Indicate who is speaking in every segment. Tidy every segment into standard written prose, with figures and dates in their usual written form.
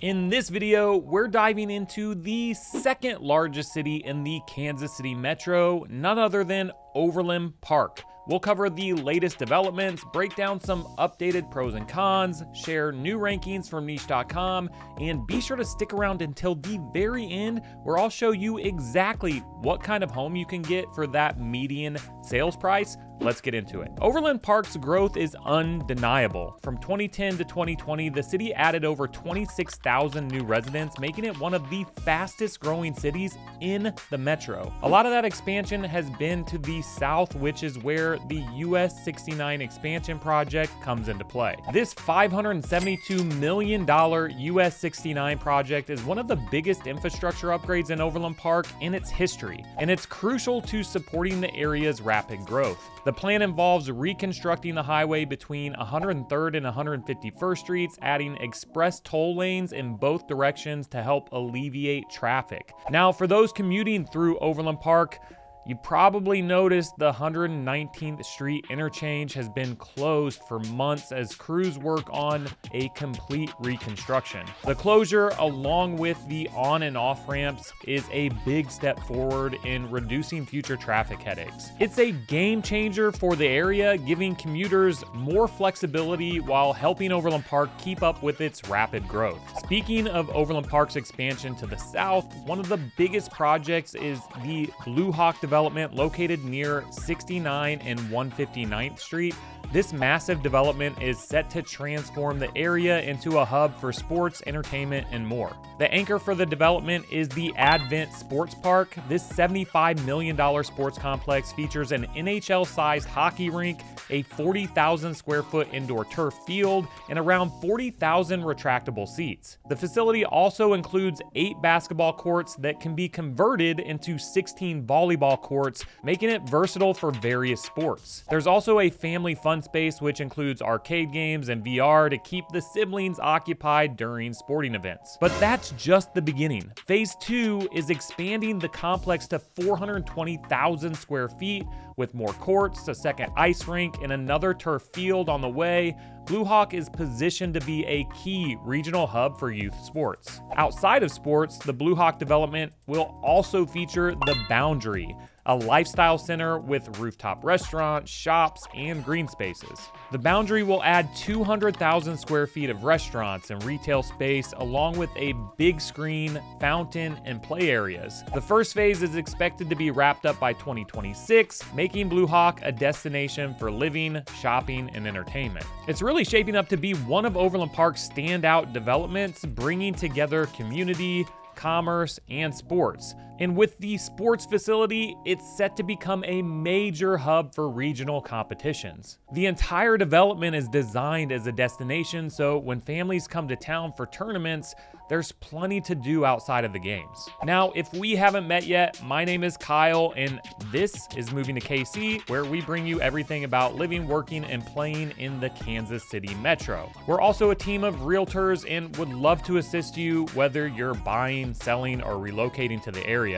Speaker 1: In this video, we're diving into the second largest city in the Kansas City metro, none other than Overland Park. We'll cover the latest developments, break down some updated pros and cons, share new rankings from niche.com, and be sure to stick around until the very end where I'll show you exactly what kind of home you can get for that median sales price. Let's get into it. Overland Park's growth is undeniable. From 2010 to 2020, the city added over 26,000 new residents, making it one of the fastest growing cities in the metro. A lot of that expansion has been to the south, which is where the US 69 expansion project comes into play. This $572 million US 69 project is one of the biggest infrastructure upgrades in Overland Park in its history, and it's crucial to supporting the area's rapid growth. The plan involves reconstructing the highway between 103rd and 151st Streets, adding express toll lanes in both directions to help alleviate traffic. Now, for those commuting through Overland Park, you probably noticed the 119th Street interchange has been closed for months as crews work on a complete reconstruction. The closure, along with the on and off ramps, is a big step forward in reducing future traffic headaches. It's a game changer for the area, giving commuters more flexibility while helping Overland Park keep up with its rapid growth. Speaking of Overland Park's expansion to the south, one of the biggest projects is the Blue Hawk development located near 69 and 159th Street. This massive development is set to transform the area into a hub for sports, entertainment, and more. The anchor for the development is the Advent Sports Park. This $75 million sports complex features an NHL-sized hockey rink, a 40,000 square foot indoor turf field, and around 40,000 retractable seats. The facility also includes 8 basketball courts that can be converted into 16 volleyball courts, making it versatile for various sports. There's also a family fun space which includes arcade games and VR to keep the siblings occupied during sporting events. But that's just the beginning. Phase 2 is expanding the complex to 420,000 square feet with more courts, a second ice rink, and another turf field on the way. Blue Hawk is positioned to be a key regional hub for youth sports. Outside of sports, the Blue Hawk development will also feature the Boundary, a lifestyle center with rooftop restaurants, shops, and green spaces. The Boundary will add 200,000 square feet of restaurants and retail space, along with a big screen, fountain, and play areas. The first phase is expected to be wrapped up by 2026, making Blue Hawk a destination for living, shopping, and entertainment. It's really shaping up to be one of Overland Park's standout developments, bringing together community, commerce, and sports. And with the sports facility, it's set to become a major hub for regional competitions. The entire development is designed as a destination, so when families come to town for tournaments, there's plenty to do outside of the games. Now, if we haven't met yet, my name is Kyle, and this is Moving to KC, where we bring you everything about living, working, and playing in the Kansas City metro. We're also a team of realtors and would love to assist you whether you're buying, selling, or relocating to the area.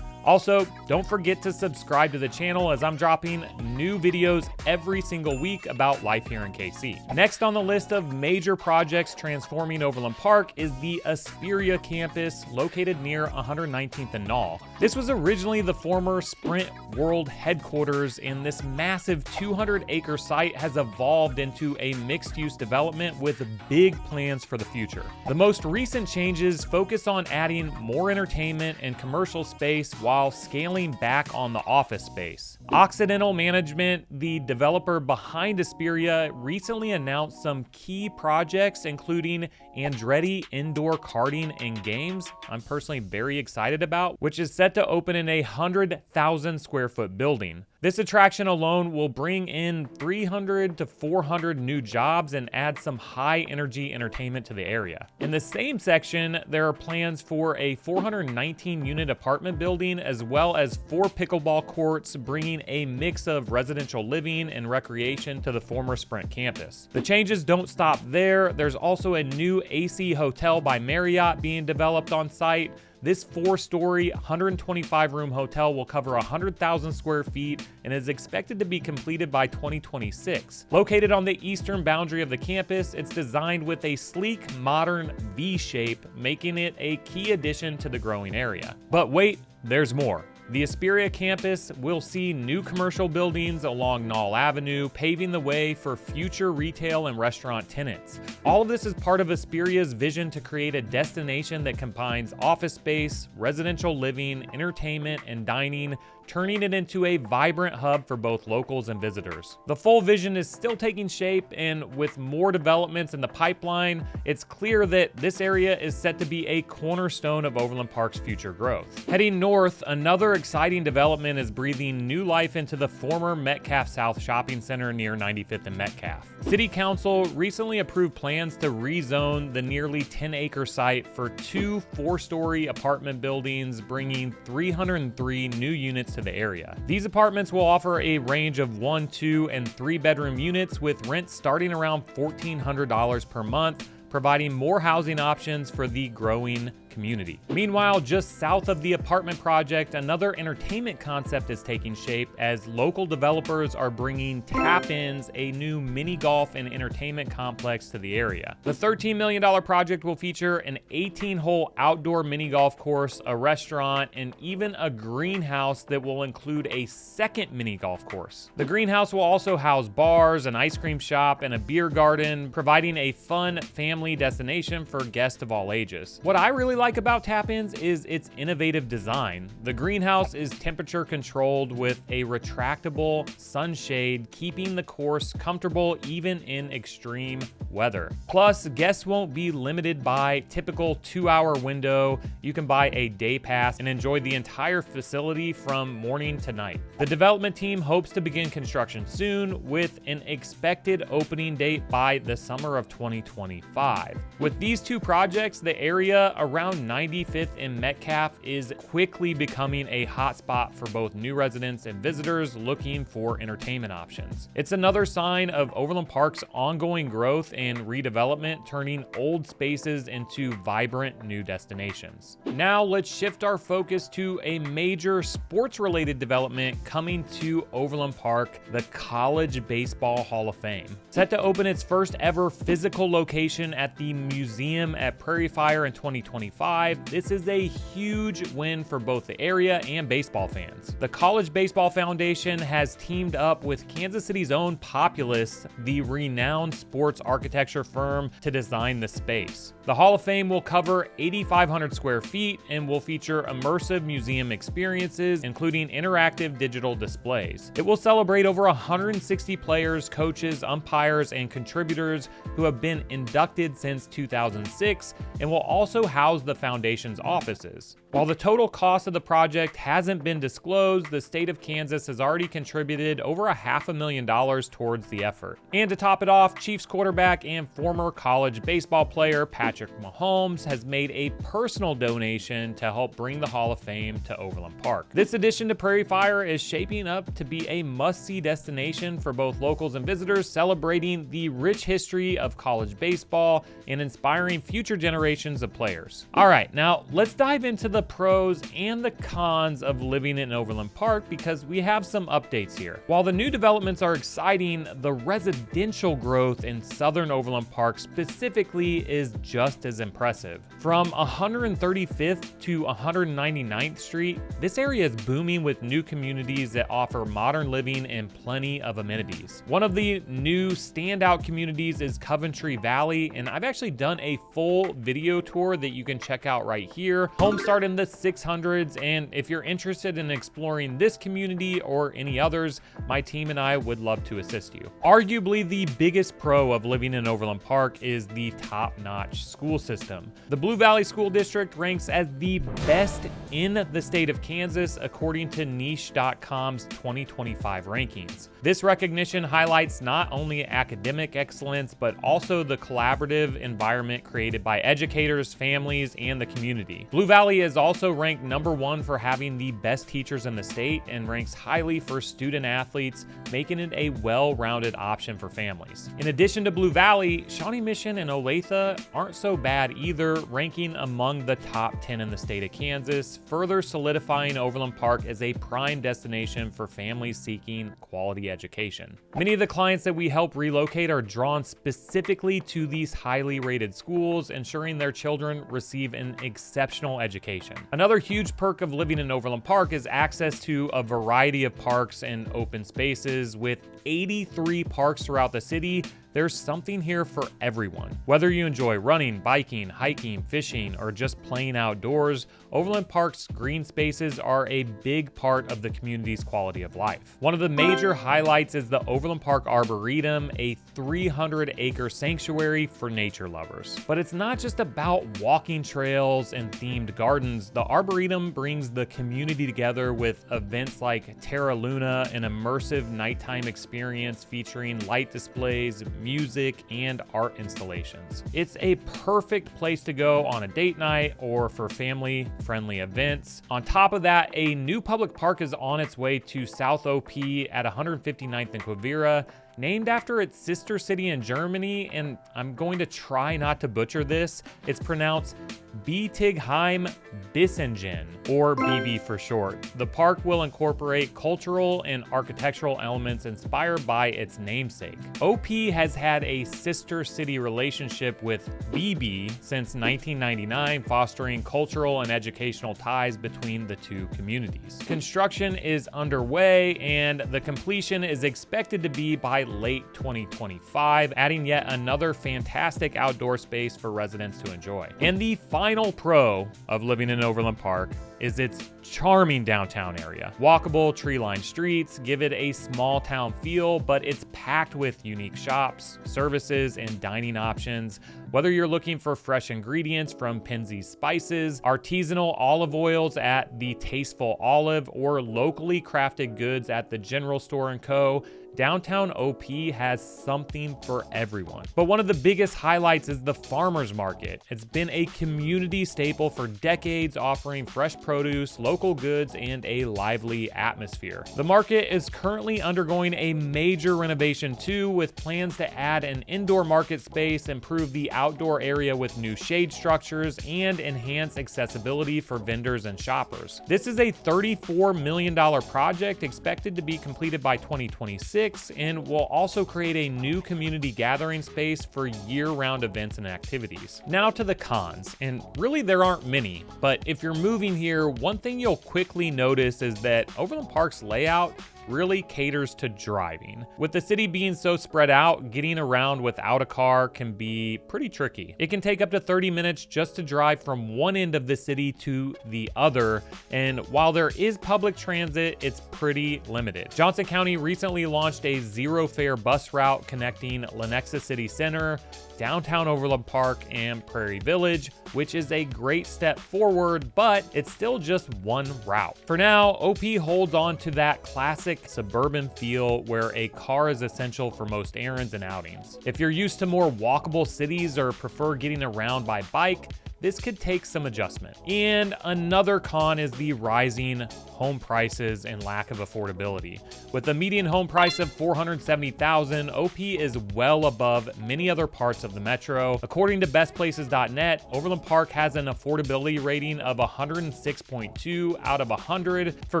Speaker 1: Also, don't forget to subscribe to the channel as I'm dropping new videos every single week about life here in KC. Next on the list of major projects transforming Overland Park is the Asperia campus located near 119th and Knoll. This was originally the former Sprint World headquarters, and this massive 200-acre site has evolved into a mixed-use development with big plans for the future. The most recent changes focus on adding more entertainment and commercial space while scaling back on the office space. Occidental Management, the developer behind Asperia, recently announced some key projects including Andretti Indoor Karting and Games, I'm personally very excited about, which is set to open in a 100,000 square foot building. This attraction alone will bring in 300 to 400 new jobs and add some high energy entertainment to the area. In the same section, there are plans for a 419 unit apartment building as well as 4 pickleball courts, bringing a mix of residential living and recreation to the former Sprint campus. The changes don't stop there. There's also a new AC hotel by Marriott being developed on site. This 4-story, 125-room hotel will cover 100,000 square feet and is expected to be completed by 2026. Located on the eastern boundary of the campus, it's designed with a sleek, modern V shape, making it a key addition to the growing area. But wait, there's more. The Hesperia campus will see new commercial buildings along Knoll Avenue, paving the way for future retail and restaurant tenants. All of this is part of Hesperia's vision to create a destination that combines office space, residential living, entertainment, and dining, turning it into a vibrant hub for both locals and visitors. The full vision is still taking shape, and with more developments in the pipeline, it's clear that this area is set to be a cornerstone of Overland Park's future growth. Heading north, another exciting development is breathing new life into the former Metcalf South Shopping Center near 95th and Metcalf. City Council recently approved plans to rezone the nearly 10-acre site for 2 4-story apartment buildings, bringing 303 new units to the area. These apartments will offer a range of 1, 2, and 3-bedroom units with rents starting around $1,400 per month, providing more housing options for the growing community. Meanwhile, just south of the apartment project, another entertainment concept is taking shape as local developers are bringing Tap-Ins, a new mini golf and entertainment complex, to the area. The $13 million project will feature an 18-hole outdoor mini golf course, a restaurant, and even a greenhouse that will include a second mini golf course. The greenhouse will also house bars, an ice cream shop, and a beer garden, providing a fun family destination for guests of all ages. What I really like about Tap-Ins is its innovative design. The greenhouse is temperature controlled with a retractable sunshade, keeping the course comfortable even in extreme weather. Plus, guests won't be limited by typical 2-hour window. You can buy a day pass and enjoy the entire facility from morning to night. The development team hopes to begin construction soon, with an expected opening date by the summer of 2025. With these two projects, the area around 95th and Metcalf is quickly becoming a hotspot for both new residents and visitors looking for entertainment options. It's another sign of Overland Park's ongoing growth and redevelopment, turning old spaces into vibrant new destinations. Now let's shift our focus to a major sports-related development coming to Overland Park, the College Baseball Hall of Fame. Set to open its first ever physical location at the museum at Prairie Fire in 2025, this is a huge win for both the area and baseball fans. The College Baseball Foundation has teamed up with Kansas City's own Populous, the renowned sports architecture firm, to design the space. The Hall of Fame will cover 8,500 square feet and will feature immersive museum experiences, including interactive digital displays. It will celebrate over 160 players, coaches, umpires, and contributors who have been inducted since 2006, and will also house the foundation's offices. While the total cost of the project hasn't been disclosed, the state of Kansas has already contributed over $500,000 towards the effort. And to top it off, Chiefs quarterback and former college baseball player Patrick Mahomes has made a personal donation to help bring the Hall of Fame to Overland Park. This addition to Prairie Fire is shaping up to be a must-see destination for both locals and visitors, celebrating the rich history of college baseball and inspiring future generations of players. All right, now let's dive into the pros and the cons of living in Overland Park, because we have some updates here. While the new developments are exciting, the residential growth in southern Overland Park specifically is just as impressive. From 135th to 199th Street, this area is booming with new communities that offer modern living and plenty of amenities. One of the new standout communities is Coventry Valley, and I've actually done a full video tour that you can check out right here. Homes start in the 600s, and if you're interested in exploring this community or any others, my team and I would love to assist you. Arguably, the biggest pro of living in Overland Park is the top-notch school system. The Blue Valley School District ranks as the best in the state of Kansas according to Niche.com's 2025 rankings. This recognition highlights not only academic excellence, but also the collaborative environment created by educators, families, and the community. Blue Valley is also ranked #1 for having the best teachers in the state and ranks highly for student athletes, making it a well-rounded option for families. In addition to Blue Valley, Shawnee Mission and Olathe aren't so bad either, ranking among the top 10 in the state of Kansas, further solidifying Overland Park as a prime destination for families seeking quality education. Many of the clients that we help relocate are drawn specifically to these highly rated schools, ensuring their children receive an exceptional education. Another huge perk of living in Overland Park is access to a variety of parks and open spaces. With 83 parks throughout the city, there's something here for everyone. Whether you enjoy running, biking, hiking, fishing, or just playing outdoors, Overland Park's green spaces are a big part of the community's quality of life. One of the major highlights is the Overland Park Arboretum, a 300-acre sanctuary for nature lovers. But it's not just about walking trails and themed gardens. The Arboretum brings the community together with events like Terra Luna, an immersive nighttime experience featuring light displays, music, and art installations. It's a perfect place to go on a date night or for family-friendly events. On top of that, a new public park is on its way to South OP at 159th and Quivira, named after its sister city in Germany, and I'm going to try not to butcher this. It's pronounced Bietigheim Bissingen, or BB for short. The park will incorporate cultural and architectural elements inspired by its namesake. OP has had a sister city relationship with BB since 1999, fostering cultural and educational ties between the two communities. Construction is underway, and the completion is expected to be by late 2025, adding yet another fantastic outdoor space for residents to enjoy. And the final pro of living in Overland Park is its charming downtown area. Walkable, tree-lined streets give it a small town feel, but it's packed with unique shops, services, and dining options. Whether you're looking for fresh ingredients from Penzeys Spices, artisanal olive oils at the Tasteful Olive, or locally crafted goods at the General Store & Co., downtown OP has something for everyone. But one of the biggest highlights is the farmers market. It's been a community staple for decades, offering fresh produce, local goods, and a lively atmosphere. The market is currently undergoing a major renovation too, with plans to add an indoor market space, improve the outdoor area with new shade structures, and enhance accessibility for vendors and shoppers. This is a $34 million project expected to be completed by 2026, and will also create a new community gathering space for year-round events and activities. Now to the cons, and really there aren't many, but if you're moving here, one thing you'll quickly notice is that Overland Park's layout really caters to driving. With the city being so spread out, getting around without a car can be pretty tricky. It can take up to 30 minutes just to drive from one end of the city to the other, and while there is public transit, it's pretty limited. Johnson County recently launched a zero-fare bus route connecting Lenexa City Center, downtown Overland Park, and Prairie Village, which is a great step forward, but it's still just one route. For now, OP holds on to that classic suburban feel where a car is essential for most errands and outings. If you're used to more walkable cities or prefer getting around by bike, this could take some adjustment. And another con is the rising home prices and lack of affordability. With a median home price of $470,000, OP is well above many other parts of the metro. According to bestplaces.net, Overland Park has an affordability rating of 106.2 out of 100. For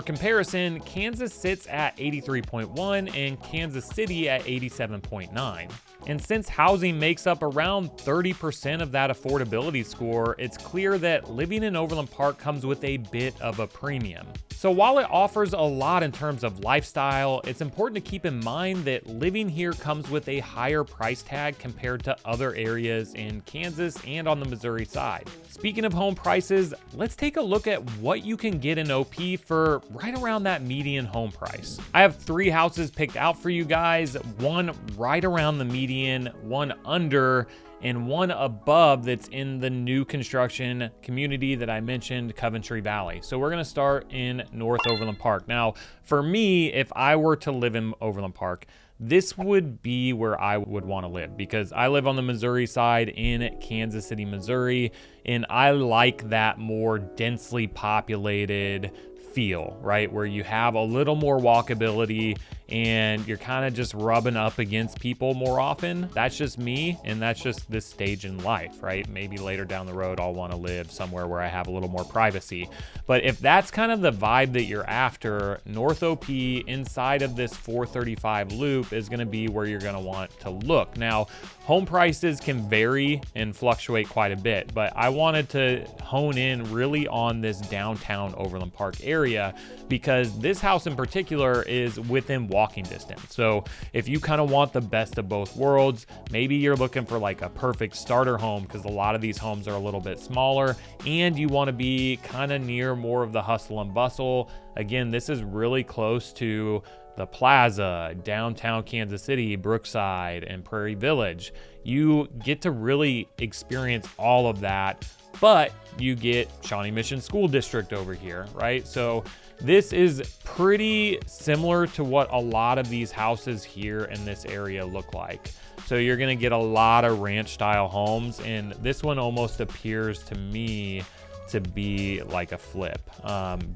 Speaker 1: comparison, Kansas sits at 83.1 and Kansas City at 87.9. And since housing makes up around 30% of that affordability score, it's clear that living in Overland Park comes with a bit of a premium. So while it offers a lot in terms of lifestyle, it's important to keep in mind that living here comes with a higher price tag compared to other areas in Kansas and on the Missouri side. Speaking of home prices, let's take a look at what you can get in OP for right around that median home price. I have 3 houses picked out for you guys, one right around the median, one under, and one above that's in the new construction community that I mentioned, Coventry Valley. So we're gonna start in North Overland Park. Now, for me, if I were to live in Overland Park, this would be where I would want to live because I live on the Missouri side in Kansas City, Missouri, and I like that more densely populated feel, right? Where you have a little more walkability and you're kind of just rubbing up against people more often. That's just me, and that's just this stage in life, right? Maybe later down the road I'll want to live somewhere where I have a little more privacy. But if that's kind of the vibe that you're after, North OP inside of this 435 loop is going to be where you're going to want to look. Now, home prices can vary and fluctuate quite a bit, but I wanted to hone in really on this downtown Overland Park area because this house in particular is within walking distance. So if you kind of want the best of both worlds, maybe you're looking for like a perfect starter home because a lot of these homes are a little bit smaller, and you want to be kind of near more of the hustle and bustle. Again, this is really close to the Plaza, downtown Kansas City, Brookside, and Prairie Village. You get to really experience all of that, but you get Shawnee Mission School District over here, right? So this is pretty similar to what a lot of these houses here in this area look like. So you're gonna get a lot of ranch style homes, and this one almost appears to me to be like a flip.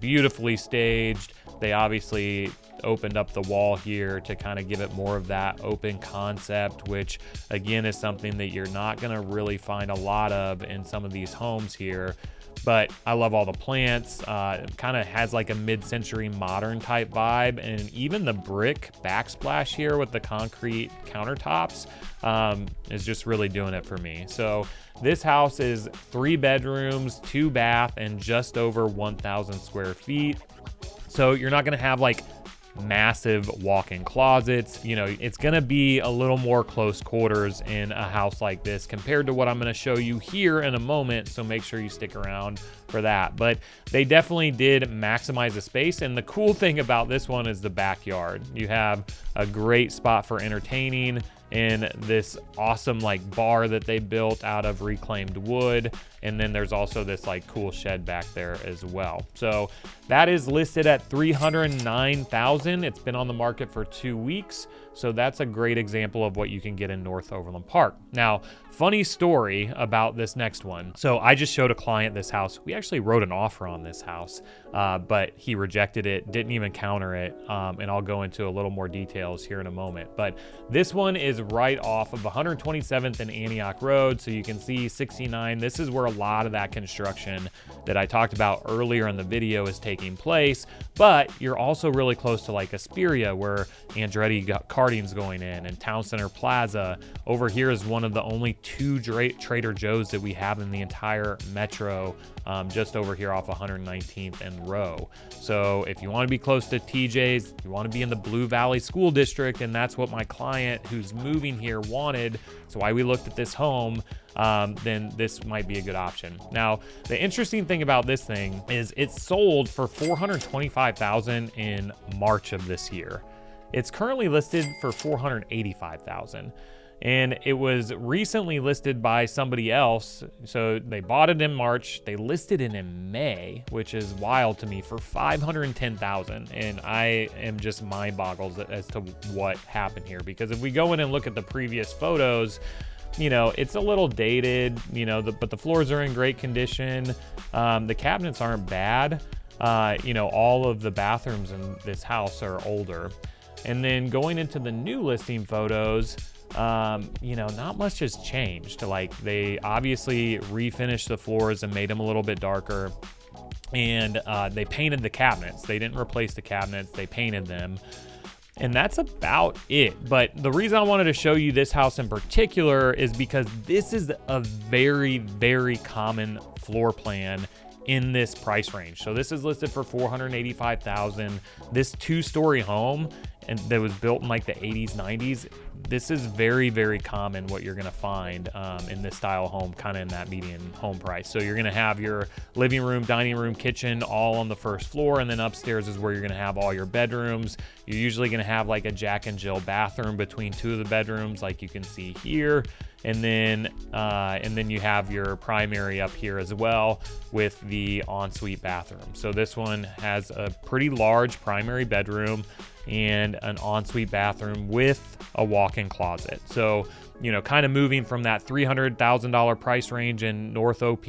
Speaker 1: Beautifully staged. They obviously opened up the wall here to kind of give it more of that open concept, which again is something that you're not gonna really find a lot of in some of these homes here. But I love all the plants. Kind of has like a mid-century modern type vibe, and even the brick backsplash here with the concrete countertops is just really doing it for me. So this house is 3 bedrooms, 2 bath, and just over 1,000 square feet. So you're not gonna have like massive walk-in closets. You know, it's gonna be a little more close quarters in a house like this compared to what I'm gonna show you here in a moment, so make sure you stick around for that. But they definitely did maximize the space, and the cool thing about this one is the backyard. You have a great spot for entertaining in this awesome like bar that they built out of reclaimed wood, and then there's also this like cool shed back there as well. So that is listed at $309,000. It's been on the market for 2 weeks, so that's a great example of what you can get in North Overland Park. Now, funny story about this next one. So I just showed a client this house. We actually wrote an offer on this house, but he rejected it, didn't even counter it, and I'll go into a little more details here in a moment. But this one is right off of 127th and Antioch Road, so you can see 69. This is where a lot of that construction that I talked about earlier in the video is taking place, but you're also really close to like Asperia, where Andretti Karting's going in, and Town Center Plaza. Over here is one of the only 2 Trader Joe's that we have in the entire metro, just over here off 119th and Row. So if you want to be close to TJ's, you want to be in the Blue Valley School District, and that's what my client who's moving here wanted, so why we looked at this home, then this might be a good option. Now, the interesting thing about this thing is it sold for $425,000 in March of this year. It's currently listed for $485,000. And it was recently listed by somebody else. So they bought it in March, they listed it in May, which is wild to me, for $510,000. And I am just mind boggled as to what happened here. Because if we go in and look at the previous photos, you know, it's a little dated, you know, but the floors are in great condition. The cabinets aren't bad. You know, all of the bathrooms in this house are older. And then going into the new listing photos, you know, not much has changed. Like, they obviously refinished the floors and made them a little bit darker, and they painted the cabinets. They didn't replace the cabinets, they painted them. And that's about it. But the reason I wanted to show you this house in particular is because this is a very, very common floor plan in this price range. So this is listed for $485,000. This 2-story home, and that was built in like the 80s, 90s. This is very, very common what you're gonna find in this style home, kind of in that median home price. So you're gonna have your living room, dining room, kitchen all on the first floor, and then upstairs is where you're gonna have all your bedrooms. You're usually gonna have like a Jack and Jill bathroom between 2 of the bedrooms, like you can see here. And then you have your primary up here as well with the ensuite bathroom. So this one has a pretty large primary bedroom and an ensuite bathroom with a walk-in closet. So, you know, kind of moving from that $300,000 price range in North OP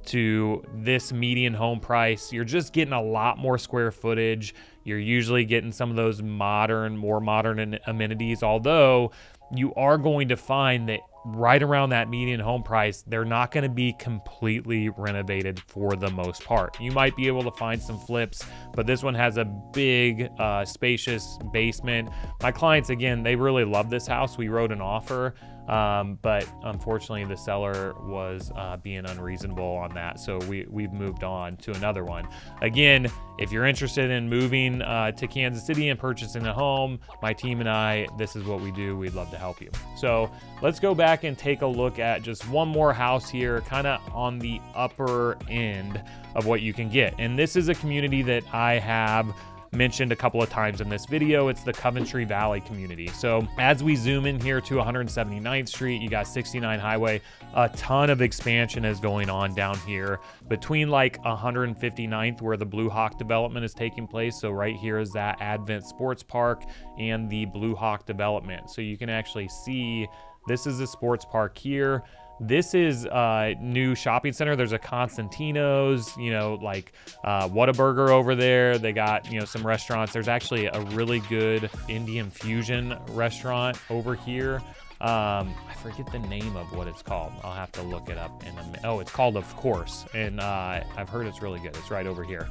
Speaker 1: to this median home price, you're just getting a lot more square footage. You're usually getting some of those more modern amenities, although you are going to find that right around that median home price, they're not going to be completely renovated for the most part. You might be able to find some flips, but this one has a big, spacious basement. My clients, again, they really love this house. We wrote an offer, but unfortunately the seller was being unreasonable on that, so we've moved on to another one. Again, if you're interested in moving to Kansas City and purchasing a home, my team and I, this is what we do. We'd love to help you. So let's go back and take a look at just one more house here, kind of on the upper end of what you can get. And this is a community that I have mentioned a couple of times in this video. It's the Coventry Valley community. So as we zoom in here to 179th Street, you got 69 Highway, a ton of expansion is going on down here between like 159th, where the Blue Hawk development is taking place. So right here is that Advent Sports Park and the Blue Hawk development. So you can actually see this is the sports park here. This is a new shopping center. There's a Constantino's, like Whataburger over there. They got, some restaurants. There's actually a really good Indian fusion restaurant over here. I forget the name of what it's called. I'll have to look it up in a minute. Oh, it's called Of Course. And I've heard it's really good. It's right over here.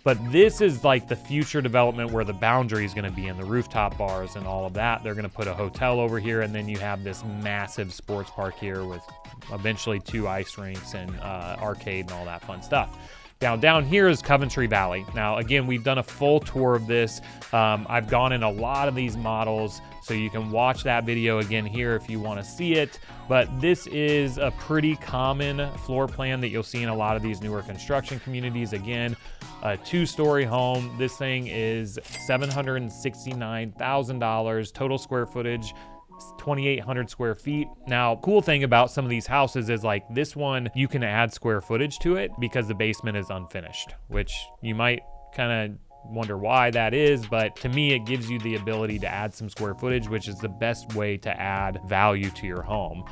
Speaker 1: But this is like the future development where the boundary is going to be in the rooftop bars and all of that. They're going to put a hotel over here, and then you have this massive sports park here with eventually 2 ice rinks and arcade and all that fun stuff. Now down here is Coventry Valley. Now again, we've done a full tour of this. I've gone in a lot of these models, so you can watch that video again here if you want to see it. But this is a pretty common floor plan that you'll see in a lot of these newer construction communities. Again, a 2-story home. This thing is $769,000 total square footage, 2,800 square feet. Now, cool thing about some of these houses is like this one, you can add square footage to it because the basement is unfinished, which you might kind of wonder why that is, but to me, it gives you the ability to add some square footage, which is the best way to add value to your home.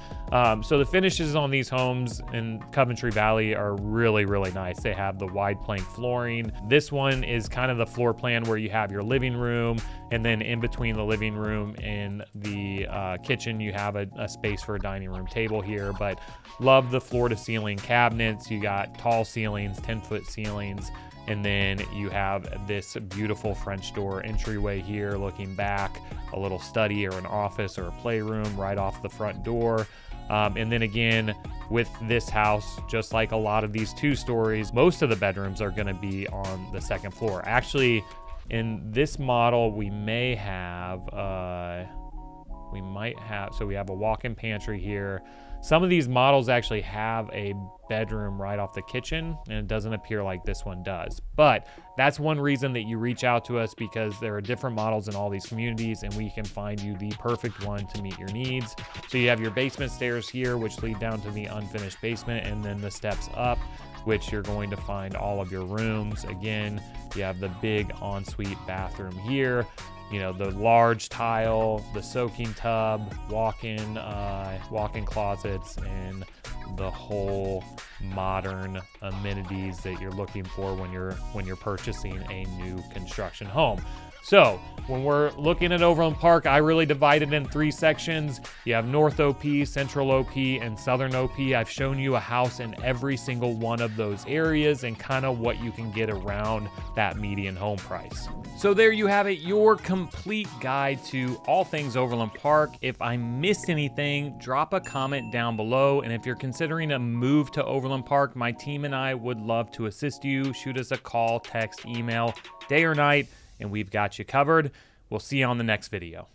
Speaker 1: So the finishes on these homes in Coventry Valley are really, really nice. They have the wide plank flooring. This one is kind of the floor plan where you have your living room, and then in between the living room and the kitchen, you have a space for a dining room table here. But love the floor to ceiling cabinets. You got tall ceilings, 10-foot ceilings. And then you have this beautiful French door entryway here looking back, a little study or an office or a playroom right off the front door. And then again, with this house, just like a lot of these 2 stories, most of the bedrooms are going to be on the second floor. Actually, in this model, we might have, so we have a walk-in pantry here. Some of these models actually have a bedroom right off the kitchen, and it doesn't appear like this one does. But that's one reason that you reach out to us, because there are different models in all these communities, and we can find you the perfect one to meet your needs. So you have your basement stairs here, which lead down to the unfinished basement, and then the steps up, which you're going to find all of your rooms. Again, you have the big ensuite bathroom here. The large tile, the soaking tub, walk-in closets, and the whole modern amenities that you're looking for when you're purchasing a new construction home. So when we're looking at Overland Park, I really divide it in 3 sections. You have North OP, Central OP, and Southern OP. I've shown you a house in every single one of those areas and kind of what you can get around that median home price. So there you have it, your complete guide to all things Overland Park. If I missed anything, drop a comment down below. And if you're considering a move to Overland Park, my team and I would love to assist you. Shoot us a call, text, email, day or night, and we've got you covered. We'll see you on the next video.